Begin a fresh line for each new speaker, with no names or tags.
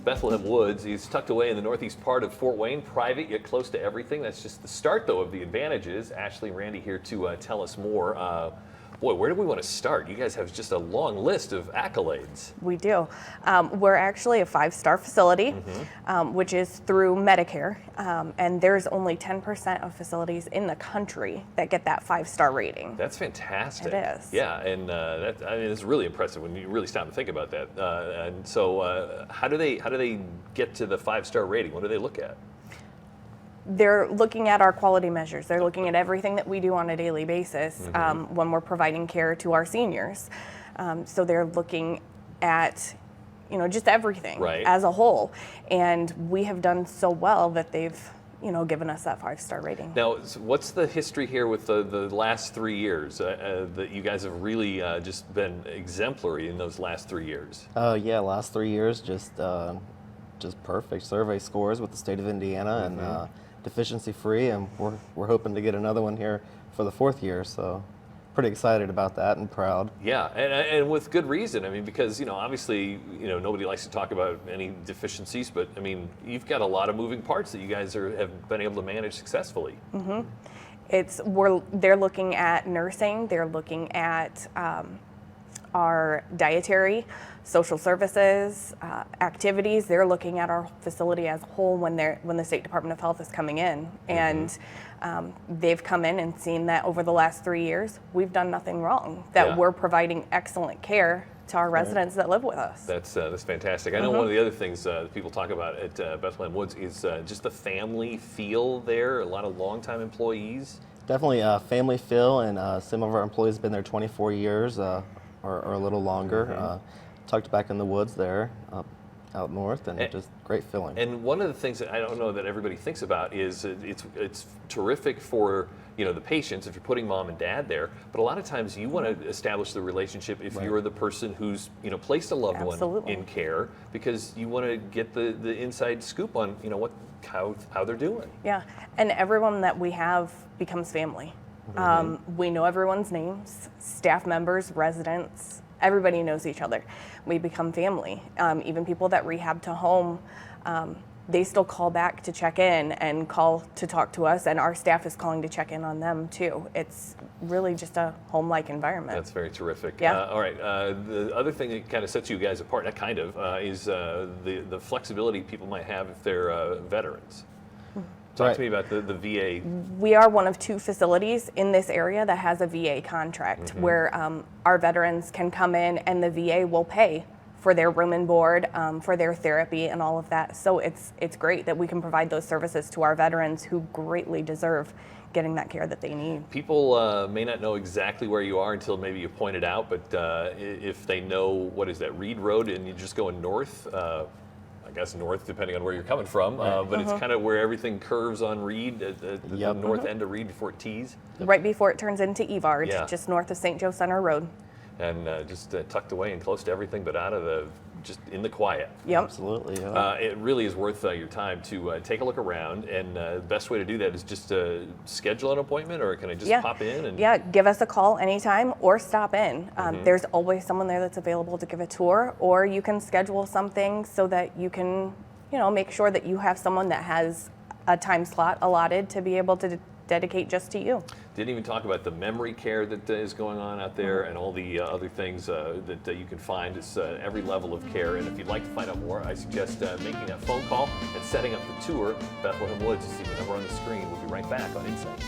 Bethlehem Woods is tucked away in the northeast part of Fort Wayne, private yet close to everything. That's just the start, though, of the advantages. Ashley and Randy here to tell us more. Boy, where do we want to start? You guys have just a long list of accolades.
We do. We're actually a 5-star facility, which is through Medicare, and there's only 10% of facilities in the country that get that 5-star rating.
That's fantastic.
It is.
Yeah, and it's really impressive when you really stop and think about that. And so, how do they get to the 5-star rating? What do they look at?
They're looking at our quality measures. They're looking at everything that we do on a daily basis when we're providing care to our seniors. So they're looking at, just everything as a whole. And we have done so well that they've, given us that 5-star rating.
Now, what's the history here with the last 3 years? That you guys have really just been exemplary in those last 3 years.
Yeah, last 3 years, just perfect survey scores with the state of Indiana and deficiency free, and we're hoping to get another one here for the 4th year. So pretty excited about that and proud.
Yeah, and with good reason. I mean, because obviously nobody likes to talk about any deficiencies, but I mean you've got a lot of moving parts that you guys have been able to manage successfully.
They're looking at nursing. They're looking at our dietary, social services, activities. They're looking at our facility as a whole when the State Department of Health is coming in. And they've come in and seen that over the last 3 years, we've done nothing wrong, that we're providing excellent care to our residents that live with us.
That's fantastic. I know one of the other things that people talk about at Bethlehem Woods is just the family feel there, a lot of longtime employees.
Definitely a family feel, and some of our employees have been there 24 years or a little longer. Tucked back in the woods there, out north, and just great feeling.
And one of the things that I don't know that everybody thinks about is it's terrific for the patients if you're putting mom and dad there, but a lot of times you want to establish the relationship if you're the person who's placed a loved one in care, because you want to get the inside scoop on how they're doing.
Yeah, and everyone that we have becomes family. We know everyone's names, staff members, residents. Everybody knows each other. We become family. Even people that rehab to home, they still call back to check in and call to talk to us, and our staff is calling to check in on them too. It's really just a home-like environment.
That's very terrific.
Yeah.
All right. The other thing that kind of sets you guys apart, not kind of, is the flexibility people might have if they're veterans. Talk to me about the VA.
We are one of 2 facilities in this area that has a VA contract where our veterans can come in and the VA will pay for their room and board, for their therapy and all of that. So it's great that we can provide those services to our veterans who greatly deserve getting that care that they need.
People may not know exactly where you are until maybe you point it out, but if they know, what is that, Reed Road, and you're just going north, I guess north, depending on where you're coming from, but it's kind of where everything curves on Reed, at the north end of Reed before it tees.
Right before it turns into Evard, just north of St. Joe Center Road.
And just tucked away and close to everything, but just in the quiet.
Yep.
Absolutely.
It really is worth your time to take a look around, and the best way to do that is just to schedule an appointment, or can I just pop in? And
give us a call anytime or stop in. There's always someone there that's available to give a tour, or you can schedule something so that you can, make sure that you have someone that has a time slot allotted to be able to dedicate just to you.
Didn't even talk about the memory care that is going on out there and all the other things that you can find. It's every level of care. And if you'd like to find out more, I suggest making that phone call and setting up the tour. Bethlehem Woods. You see the number on the screen. We'll be right back on Insight.